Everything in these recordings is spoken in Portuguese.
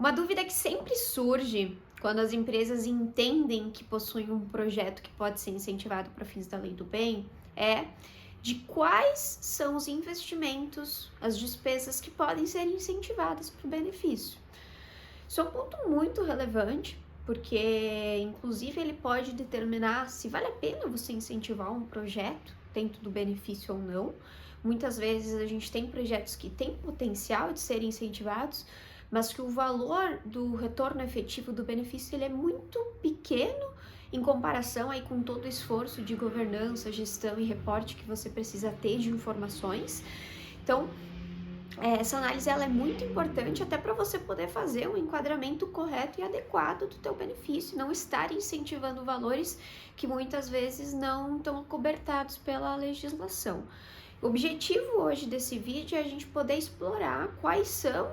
Uma dúvida que sempre surge quando as empresas entendem que possuem um projeto que pode ser incentivado para fins da lei do bem é de quais são os investimentos, as despesas que podem ser incentivadas para o benefício. Isso é um ponto muito relevante, porque inclusive ele pode determinar se vale a pena você incentivar um projeto dentro do benefício ou não. Muitas vezes a gente tem projetos que têm potencial de serem incentivados, mas que o valor do retorno efetivo do benefício ele é muito pequeno em comparação aí com todo o esforço de governança, gestão e reporte que você precisa ter de informações. Então, essa análise ela é muito importante até para você poder fazer um enquadramento correto e adequado do teu benefício, não estar incentivando valores que muitas vezes não estão cobertados pela legislação. O objetivo hoje desse vídeo é a gente poder explorar quais são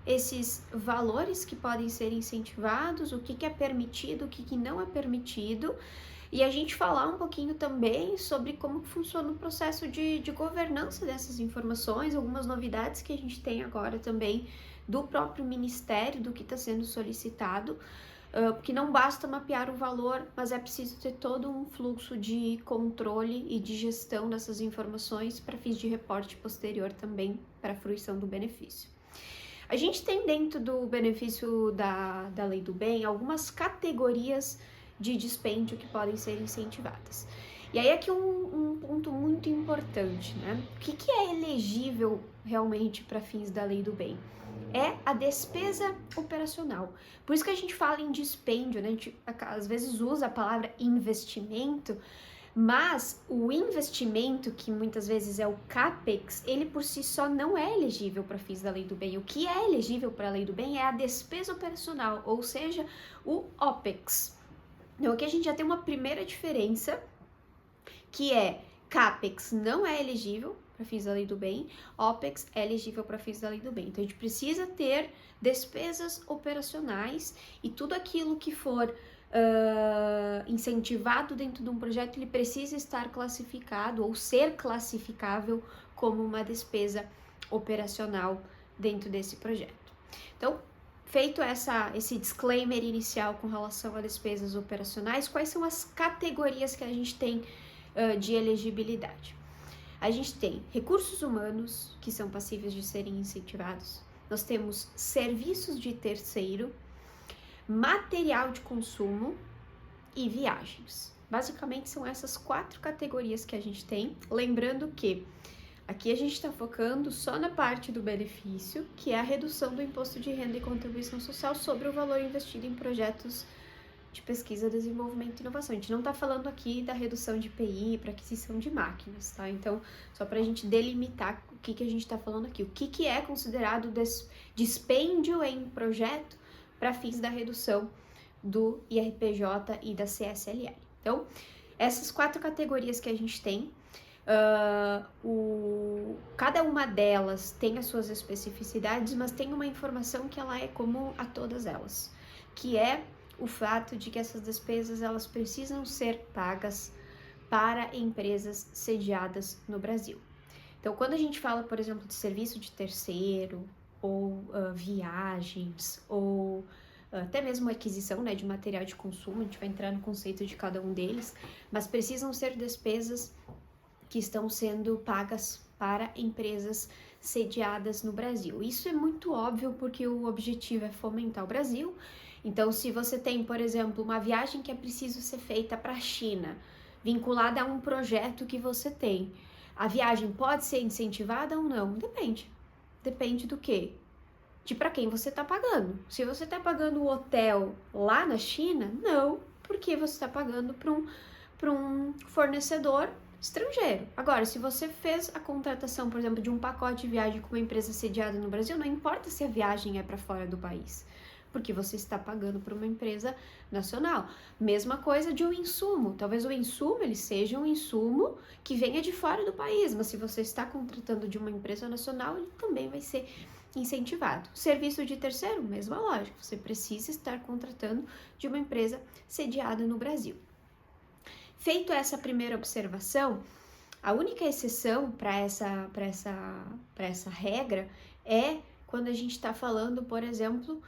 esses valores que podem ser incentivados, o que é permitido, o que não é permitido, e a gente falar um pouquinho também sobre como funciona o processo de governança dessas informações, algumas novidades que a gente tem agora também do próprio Ministério, do que está sendo solicitado, porque não basta mapear o valor, mas é preciso ter todo um fluxo de controle e de gestão dessas informações para fins de reporte posterior também para a fruição do benefício. A gente tem dentro do benefício da lei do bem algumas categorias de dispêndio que podem ser incentivadas. E aí aqui um ponto muito importante, né? O que é elegível realmente para fins da lei do bem? É a despesa operacional. Por isso que a gente fala em dispêndio, né? A gente às vezes usa a palavra investimento, mas o investimento, que muitas vezes é o CAPEX, ele por si só não é elegível para fins da lei do bem. O que é elegível para a lei do bem é a despesa operacional, ou seja, o OPEX. Então aqui a gente já tem uma primeira diferença, que é CAPEX não é elegível para fins da lei do bem, OPEX é elegível para fins da lei do bem. Então a gente precisa ter despesas operacionais e tudo aquilo que for incentivado dentro de um projeto, ele precisa estar classificado ou ser classificável como uma despesa operacional dentro desse projeto. Então, feito esse disclaimer inicial com relação a despesas operacionais, quais são as categorias que a gente tem de elegibilidade? A gente tem recursos humanos, que são passíveis de serem incentivados. Nós temos serviços de terceiro, material de consumo e viagens. Basicamente são essas 4 categorias que a gente tem. Lembrando que aqui a gente está focando só na parte do benefício, que é a redução do imposto de renda e contribuição social sobre o valor investido em projetos de pesquisa, desenvolvimento e inovação. A gente não está falando aqui da redução de IPI para aquisição de máquinas, tá? Então, só para a gente delimitar o que a gente está falando aqui. O que é considerado dispêndio em projeto para fins da redução do IRPJ e da CSLL. Então, essas 4 categorias que a gente tem, cada uma delas tem as suas especificidades, mas tem uma informação que ela é comum a todas elas, que é o fato de que essas despesas elas precisam ser pagas para empresas sediadas no Brasil. Então, quando a gente fala, por exemplo, de serviço de terceiro, ou viagens, ou até mesmo aquisição, né, de material de consumo, a gente vai entrar no conceito de cada um deles, mas precisam ser despesas que estão sendo pagas para empresas sediadas no Brasil. Isso é muito óbvio porque o objetivo é fomentar o Brasil. Então, se você tem, por exemplo, uma viagem que é preciso ser feita para a China, vinculada a um projeto que você tem, a viagem pode ser incentivada ou não? Depende. Depende do quê? De para quem você está pagando. Se você está pagando o hotel lá na China, não, porque você está pagando para um fornecedor estrangeiro. Agora, se você fez a contratação, por exemplo, de um pacote de viagem com uma empresa sediada no Brasil, não importa se a viagem é para fora do país, porque você está pagando para uma empresa nacional. Mesma coisa de um insumo. Talvez o insumo ele seja um insumo que venha de fora do país, mas se você está contratando de uma empresa nacional, ele também vai ser incentivado. Serviço de terceiro, mesma lógica. Você precisa estar contratando de uma empresa sediada no Brasil. Feito essa primeira observação, a única exceção para essa regra é quando a gente está falando, por exemplo,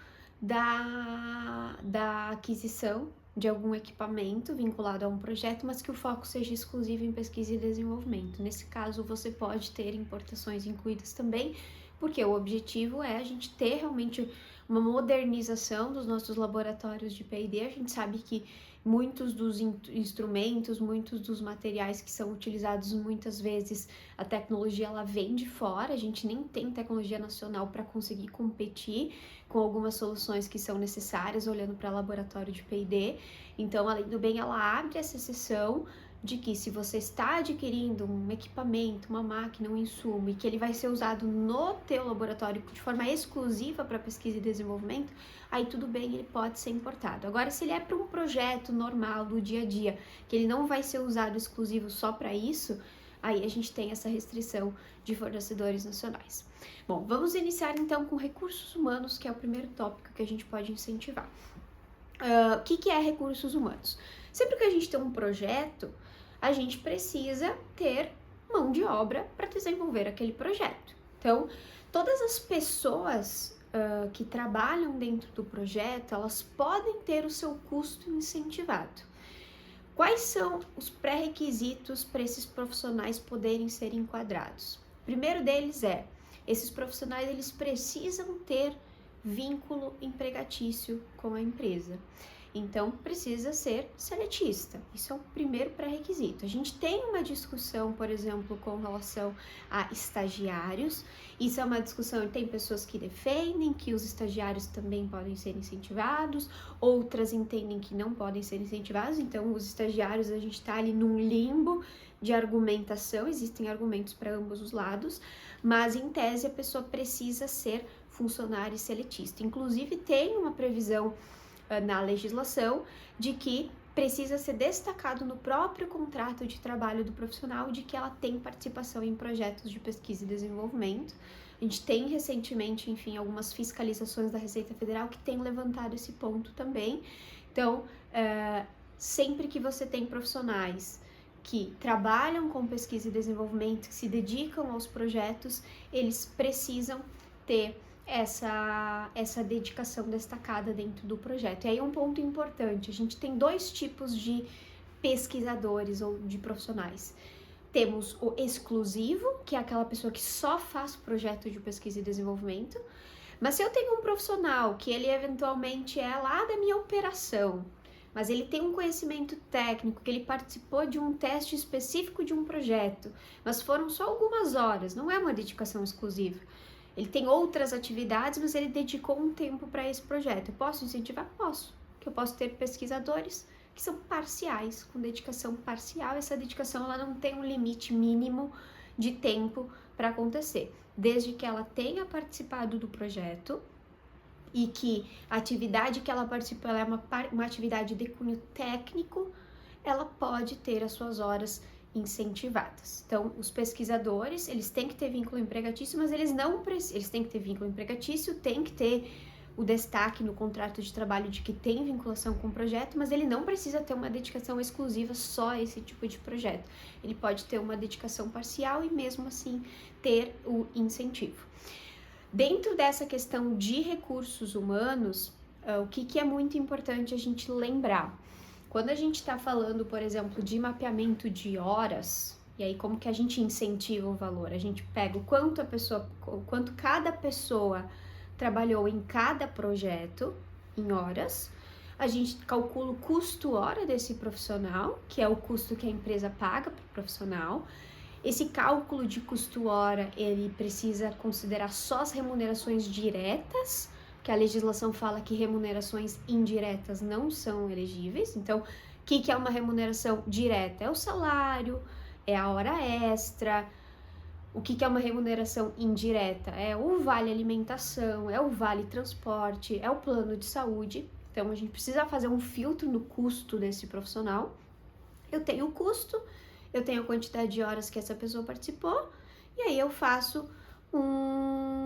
da aquisição de algum equipamento vinculado a um projeto, mas que o foco seja exclusivo em pesquisa e desenvolvimento. Nesse caso, você pode ter importações incluídas também, porque o objetivo é a gente ter realmente uma modernização dos nossos laboratórios de P&D. A gente sabe que muitos dos instrumentos, muitos dos materiais que são utilizados, muitas vezes a tecnologia ela vem de fora, a gente nem tem tecnologia nacional para conseguir competir com algumas soluções que são necessárias, olhando para laboratório de P&D. Então, a Lei do Bem, ela abre essa exceção de que se você está adquirindo um equipamento, uma máquina, um insumo, e que ele vai ser usado no teu laboratório de forma exclusiva para pesquisa e desenvolvimento, aí tudo bem, ele pode ser importado. Agora, se ele é para um projeto normal do dia a dia, que ele não vai ser usado exclusivo só para isso, aí a gente tem essa restrição de fornecedores nacionais. Bom, vamos iniciar então com recursos humanos, que é o primeiro tópico que a gente pode incentivar. O que é recursos humanos? Sempre que a gente tem um projeto, a gente precisa ter mão de obra para desenvolver aquele projeto. Então, todas as pessoas que trabalham dentro do projeto, elas podem ter o seu custo incentivado. Quais são os pré-requisitos para esses profissionais poderem ser enquadrados? O primeiro deles é, esses profissionais eles precisam ter vínculo empregatício com a empresa. Então, precisa ser seletista. Isso é o primeiro pré-requisito. A gente tem uma discussão, por exemplo, com relação a estagiários. Isso é uma discussão, tem pessoas que defendem que os estagiários também podem ser incentivados, outras entendem que não podem ser incentivados. Então, os estagiários, a gente está ali num limbo de argumentação, existem argumentos para ambos os lados, mas em tese a pessoa precisa ser funcionário seletista. Inclusive, tem uma previsão na legislação de que precisa ser destacado no próprio contrato de trabalho do profissional de que ela tem participação em projetos de pesquisa e desenvolvimento. A gente tem recentemente, enfim, algumas fiscalizações da Receita Federal que tem levantado esse ponto também. Então, sempre que você tem profissionais que trabalham com pesquisa e desenvolvimento, que se dedicam aos projetos, eles precisam ter essa dedicação destacada dentro do projeto. E aí um ponto importante, a gente tem dois tipos de pesquisadores ou de profissionais. Temos o exclusivo, que é aquela pessoa que só faz projeto de pesquisa e desenvolvimento, mas se eu tenho um profissional que ele eventualmente é lá da minha operação, mas ele tem um conhecimento técnico, que ele participou de um teste específico de um projeto, mas foram só algumas horas, não é uma dedicação exclusiva. Ele tem outras atividades, mas ele dedicou um tempo para esse projeto. Eu posso incentivar? Posso. Que eu posso ter pesquisadores que são parciais, com dedicação parcial. Essa dedicação ela não tem um limite mínimo de tempo para acontecer. Desde que ela tenha participado do projeto e que a atividade que ela participou ela é uma atividade de cunho técnico, ela pode ter as suas horas incentivadas. Então, os pesquisadores, eles têm que ter vínculo empregatício, mas eles têm que ter vínculo empregatício, tem que ter o destaque no contrato de trabalho de que tem vinculação com o projeto, mas ele não precisa ter uma dedicação exclusiva só a esse tipo de projeto. Ele pode ter uma dedicação parcial e mesmo assim ter o incentivo. Dentro dessa questão de recursos humanos, o que é muito importante a gente lembrar? Quando a gente está falando, por exemplo, de mapeamento de horas, e aí como que a gente incentiva o valor? A gente pega o quanto cada pessoa trabalhou em cada projeto, em horas, a gente calcula o custo hora desse profissional, que é o custo que a empresa paga para o profissional. Esse cálculo de custo hora, ele precisa considerar só as remunerações diretas, que a legislação fala que remunerações indiretas não são elegíveis. Então, o que é uma remuneração direta? É o salário, é a hora extra. O que é uma remuneração indireta? É o vale alimentação, é o vale transporte, é o plano de saúde. Então, a gente precisa fazer um filtro no custo desse profissional. Eu tenho o custo, eu tenho a quantidade de horas que essa pessoa participou, e aí eu faço um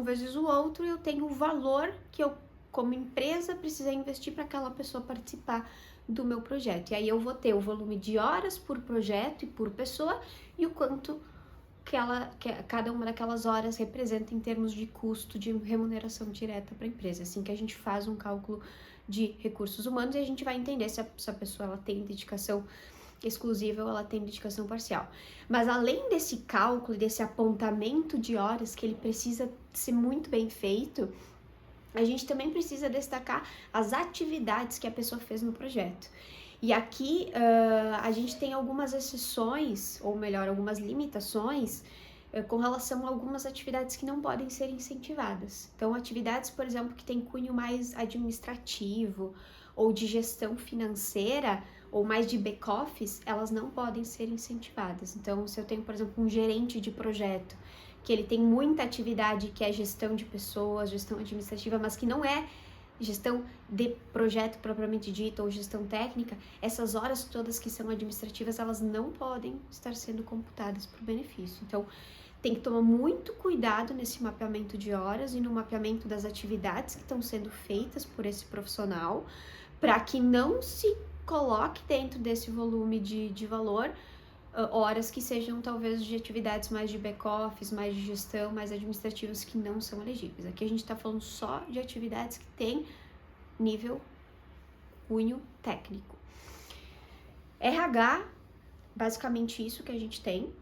vezes o outro, eu tenho o valor que eu, como empresa, precisei investir para aquela pessoa participar do meu projeto. E aí eu vou ter o volume de horas por projeto e por pessoa e o quanto cada uma daquelas horas representa em termos de custo de remuneração direta para a empresa. Assim que a gente faz um cálculo de recursos humanos e a gente vai entender se a pessoa ela tem dedicação exclusiva ou ela tem dedicação parcial. Mas além desse cálculo, desse apontamento de horas que ele precisa ser muito bem feito, a gente também precisa destacar as atividades que a pessoa fez no projeto. E aqui a gente tem algumas exceções, ou melhor, algumas limitações com relação a algumas atividades que não podem ser incentivadas. Então, atividades, por exemplo, que têm cunho mais administrativo ou de gestão financeira, ou mais de back-office, elas não podem ser incentivadas. Então, se eu tenho, por exemplo, um gerente de projeto, que ele tem muita atividade que é gestão de pessoas, gestão administrativa, mas que não é gestão de projeto propriamente dito ou gestão técnica, essas horas todas que são administrativas, elas não podem estar sendo computadas por benefício. Então, tem que tomar muito cuidado nesse mapeamento de horas e no mapeamento das atividades que estão sendo feitas por esse profissional, para que não se coloque dentro desse volume de valor horas que sejam talvez de atividades mais de back-office, mais de gestão, mais administrativas que não são elegíveis. Aqui a gente está falando só de atividades que têm nível cunho técnico. RH, basicamente isso que a gente tem.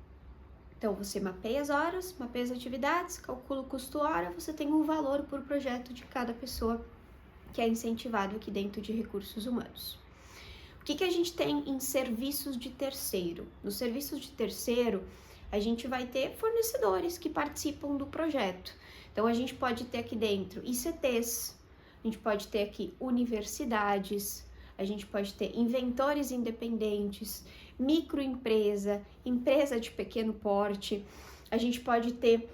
Então, você mapeia as horas, mapeia as atividades, calcula o custo hora, você tem um valor por projeto de cada pessoa que é incentivado aqui dentro de recursos humanos. O que a gente tem em serviços de terceiro? Nos serviços de terceiro, a gente vai ter fornecedores que participam do projeto. Então, a gente pode ter aqui dentro ICTs, a gente pode ter aqui universidades, a gente pode ter inventores independentes, microempresa, empresa de pequeno porte, a gente pode ter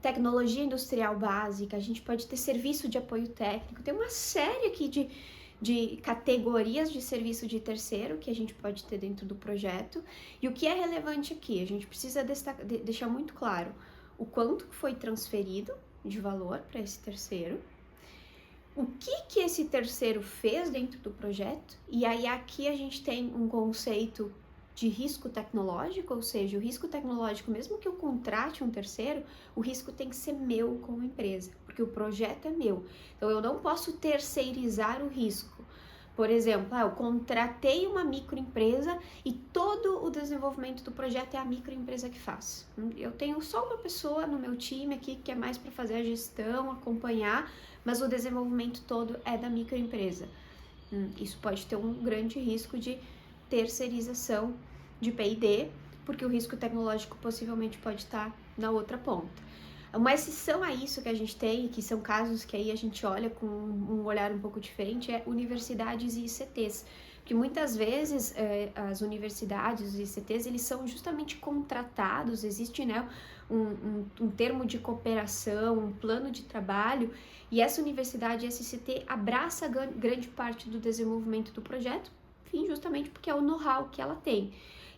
tecnologia industrial básica, a gente pode ter serviço de apoio técnico, tem uma série aqui de categorias de serviço de terceiro que a gente pode ter dentro do projeto. E o que é relevante aqui? A gente precisa deixar muito claro o quanto foi transferido de valor para esse terceiro, o que esse terceiro fez dentro do projeto, e aí aqui a gente tem um conceito de risco tecnológico, ou seja, o risco tecnológico, mesmo que eu contrate um terceiro, o risco tem que ser meu como empresa, porque o projeto é meu. Então, eu não posso terceirizar o risco. Por exemplo, eu contratei uma microempresa e todo o desenvolvimento do projeto é a microempresa que faz. Eu tenho só uma pessoa no meu time aqui que é mais para fazer a gestão, acompanhar, mas o desenvolvimento todo é da microempresa. Isso pode ter um grande risco de terceirização de P&D, porque o risco tecnológico possivelmente pode estar na outra ponta. Uma exceção a isso que a gente tem, que são casos que aí a gente olha com um olhar um pouco diferente, é universidades e ICTs. Porque muitas vezes as universidades, os ICTs, eles são justamente contratados, existe, né, um termo de cooperação, um plano de trabalho, e essa universidade, essa ICT, abraça grande parte do desenvolvimento do projeto, enfim, justamente porque é o know-how que ela tem.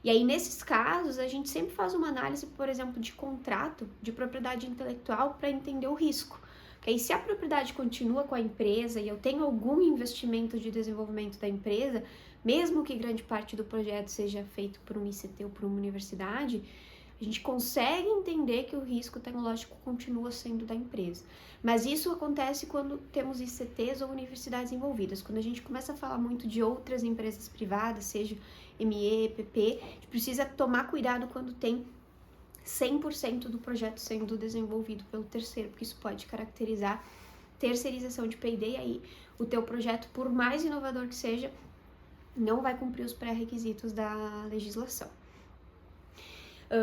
E aí, nesses casos, a gente sempre faz uma análise, por exemplo, de contrato, de propriedade intelectual, para entender o risco. Porque aí, se a propriedade continua com a empresa e eu tenho algum investimento de desenvolvimento da empresa, mesmo que grande parte do projeto seja feito por um ICT ou por uma universidade, a gente consegue entender que o risco tecnológico continua sendo da empresa. Mas isso acontece quando temos ICTs ou universidades envolvidas. Quando a gente começa a falar muito de outras empresas privadas, seja ME, PP, a gente precisa tomar cuidado quando tem 100% do projeto sendo desenvolvido pelo terceiro, porque isso pode caracterizar terceirização de P&D, e aí o teu projeto, por mais inovador que seja, não vai cumprir os pré-requisitos da legislação.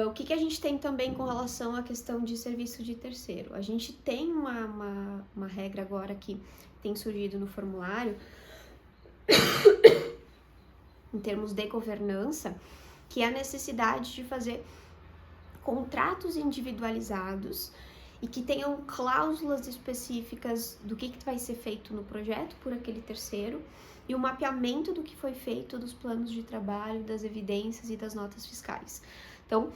O que a gente tem também com relação à questão de serviço de terceiro? A gente tem uma regra agora que tem surgido no formulário, em termos de governança, que é a necessidade de fazer contratos individualizados e que tenham cláusulas específicas do que vai ser feito no projeto por aquele terceiro e o mapeamento do que foi feito dos planos de trabalho, das evidências e das notas fiscais. Então,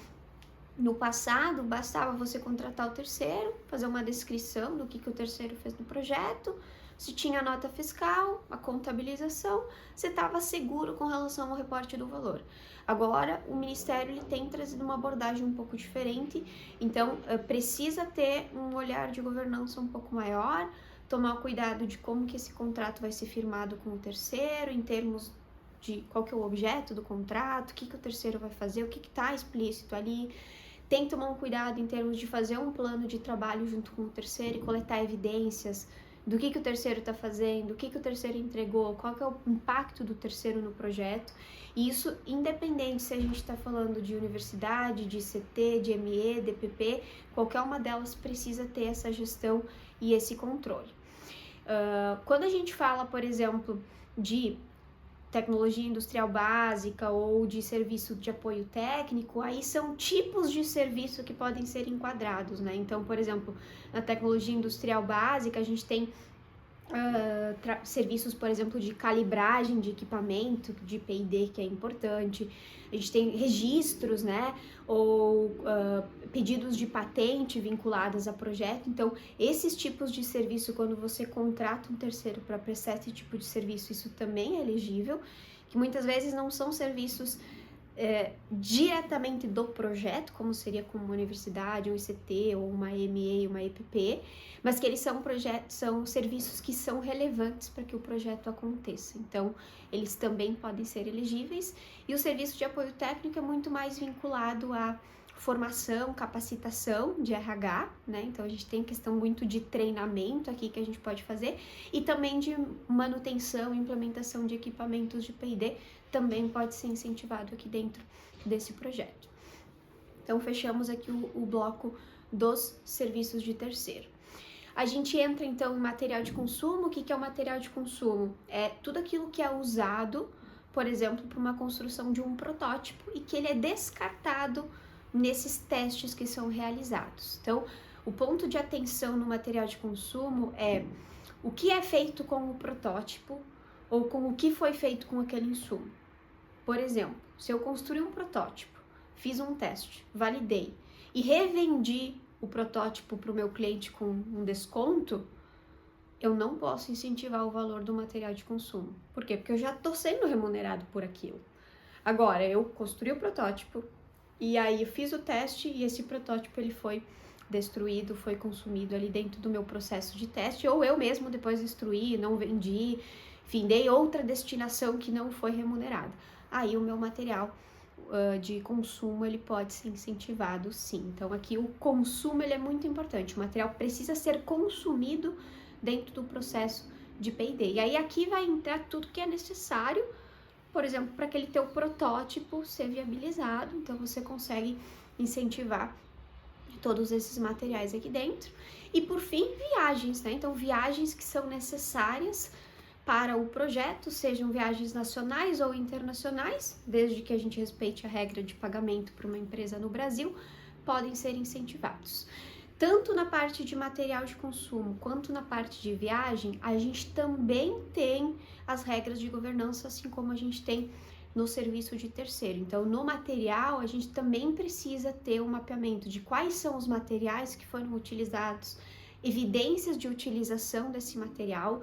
no passado, bastava você contratar o terceiro, fazer uma descrição do que o terceiro fez no projeto, se tinha a nota fiscal, a contabilização, você estava seguro com relação ao reporte do valor. Agora, o Ministério ele tem trazido uma abordagem um pouco diferente, então precisa ter um olhar de governança um pouco maior, tomar cuidado de como que esse contrato vai ser firmado com o terceiro, em termos de qual que é o objeto do contrato, o que o terceiro vai fazer, o que está explícito ali. Tem que tomar um cuidado em termos de fazer um plano de trabalho junto com o terceiro e coletar evidências do que o terceiro está fazendo, o que o terceiro entregou, qual que é o impacto do terceiro no projeto. E isso independente se a gente está falando de universidade, de ICT, de ME, DPP, qualquer uma delas precisa ter essa gestão e esse controle. Quando a gente fala, por exemplo, de tecnologia industrial básica ou de serviço de apoio técnico, aí são tipos de serviço que podem ser enquadrados, né? Então, por exemplo, na tecnologia industrial básica, a gente tem serviços, por exemplo, de calibragem de equipamento, de P&D, que é importante. A gente tem registros, né, ou pedidos de patente vinculados a projeto. Então, esses tipos de serviço, quando você contrata um terceiro para prestar esse tipo de serviço, isso também é elegível, que muitas vezes não são serviços diretamente do projeto, como seria com uma universidade, um ICT, ou uma ME, uma EPP, mas que eles são serviços que são relevantes para que o projeto aconteça. Então, eles também podem ser elegíveis. E o serviço de apoio técnico é muito mais vinculado à formação, capacitação de RH, né? Então, a gente tem questão muito de treinamento aqui que a gente pode fazer, e também de manutenção e implementação de equipamentos de P&D, também pode ser incentivado aqui dentro desse projeto. Então, fechamos aqui o bloco dos serviços de terceiro. A gente entra, então, em material de consumo. O que é o material de consumo? É tudo aquilo que é usado, por exemplo, para uma construção de um protótipo e que ele é descartado nesses testes que são realizados. Então, o ponto de atenção no material de consumo é o que é feito com o protótipo ou com o que foi feito com aquele insumo. Por exemplo, se eu construí um protótipo, fiz um teste, validei e revendi o protótipo para o meu cliente com um desconto, eu não posso incentivar o valor do material de consumo. Por quê? Porque eu já estou sendo remunerado por aquilo. Agora, eu construí o protótipo e aí eu fiz o teste e esse protótipo ele foi destruído, foi consumido ali dentro do meu processo de teste, ou eu mesmo depois destruí, não vendi, enfim, dei outra destinação que não foi remunerada. Aí o meu material de consumo ele pode ser incentivado, sim. Então aqui o consumo ele é muito importante, o material precisa ser consumido dentro do processo de P&D. E aí aqui vai entrar tudo que é necessário, por exemplo, para aquele teu protótipo ser viabilizado. Então você consegue incentivar todos esses materiais aqui dentro. E por fim, viagens, né? Então viagens que são necessárias para o projeto, sejam viagens nacionais ou internacionais, desde que a gente respeite a regra de pagamento para uma empresa no Brasil, podem ser incentivados. Tanto na parte de material de consumo quanto na parte de viagem, a gente também tem as regras de governança, assim como a gente tem no serviço de terceiro. Então, no material, a gente também precisa ter um mapeamento de quais são os materiais que foram utilizados, evidências de utilização desse material.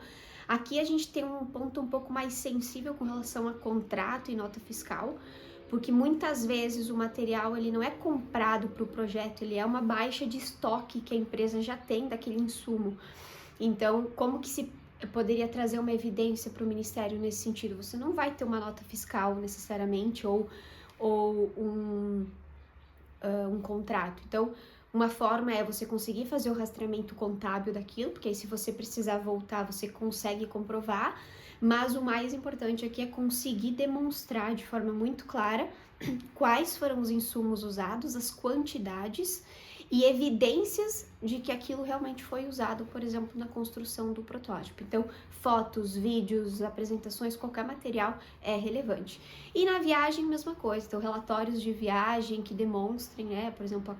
Aqui a gente tem um ponto um pouco mais sensível com relação a contrato e nota fiscal, porque muitas vezes o material ele não é comprado para o projeto, ele é uma baixa de estoque que a empresa já tem daquele insumo. Então, como que se poderia trazer uma evidência para o Ministério nesse sentido? Você não vai ter uma nota fiscal necessariamente ou um contrato. Então, uma forma é você conseguir fazer o rastreamento contábil daquilo, porque aí se você precisar voltar, você consegue comprovar, mas o mais importante aqui é conseguir demonstrar de forma muito clara quais foram os insumos usados, as quantidades e evidências de que aquilo realmente foi usado, por exemplo, na construção do protótipo. Então, fotos, vídeos, apresentações, qualquer material é relevante. E na viagem, mesma coisa. Então, relatórios de viagem que demonstrem, né, por exemplo,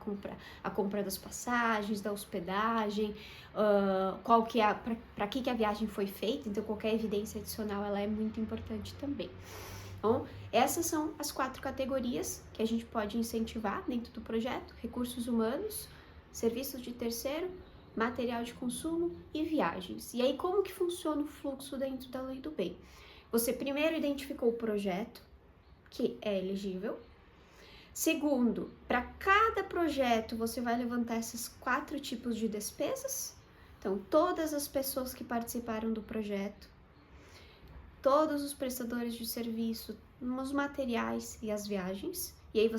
a compra das passagens, da hospedagem, qual que é, para que a viagem foi feita. Então, qualquer evidência adicional, ela é muito importante também. Então, essas são as 4 categorias que a gente pode incentivar dentro do projeto: recursos humanos, serviços de terceiro, material de consumo e viagens. E aí, como que funciona o fluxo dentro da Lei do Bem? Você primeiro identificou o projeto, que é elegível. Segundo, para cada projeto você vai levantar esses 4 tipos de despesas. Então, todas as pessoas que participaram do projeto, todos os prestadores de serviço, os materiais e as viagens. E aí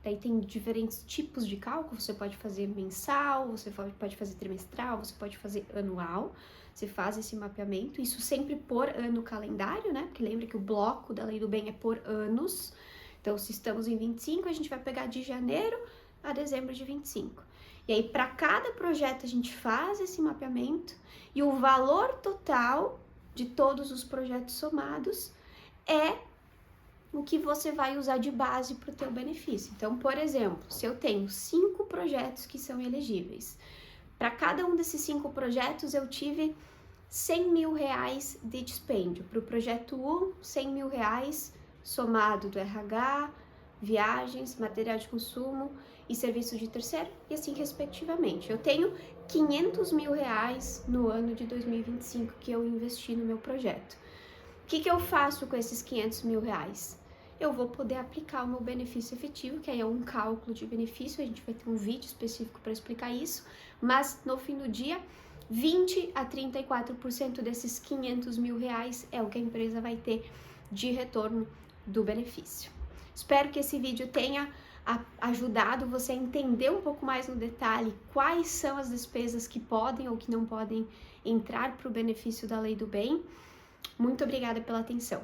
daí tem diferentes tipos de cálculo, você pode fazer mensal, você pode fazer trimestral, você pode fazer anual, você faz esse mapeamento, isso sempre por ano calendário, né? Porque lembra que o bloco da Lei do Bem é por anos. Então, se estamos em 25, a gente vai pegar de janeiro a dezembro de 25. E aí, para cada projeto, a gente faz esse mapeamento e o valor total de todos os projetos somados é o que você vai usar de base para o teu benefício. Então, por exemplo, se eu tenho 5 projetos que são elegíveis, para cada um desses 5 projetos eu tive 100 mil reais de dispêndio. Para o projeto 1, 100 mil reais somado do RH, viagens, material de consumo e serviço de terceiro, e assim respectivamente. Eu tenho 500 mil reais no ano de 2025 que eu investi no meu projeto. O que eu faço com esses 500 mil reais? Eu vou poder aplicar o meu benefício efetivo, que aí é um cálculo de benefício, a gente vai ter um vídeo específico para explicar isso, mas no fim do dia, 20 a 34% desses 500 mil reais é o que a empresa vai ter de retorno do benefício. Espero que esse vídeo tenha ajudado você a entender um pouco mais no detalhe quais são as despesas que podem ou que não podem entrar para o benefício da Lei do Bem. Muito obrigada pela atenção.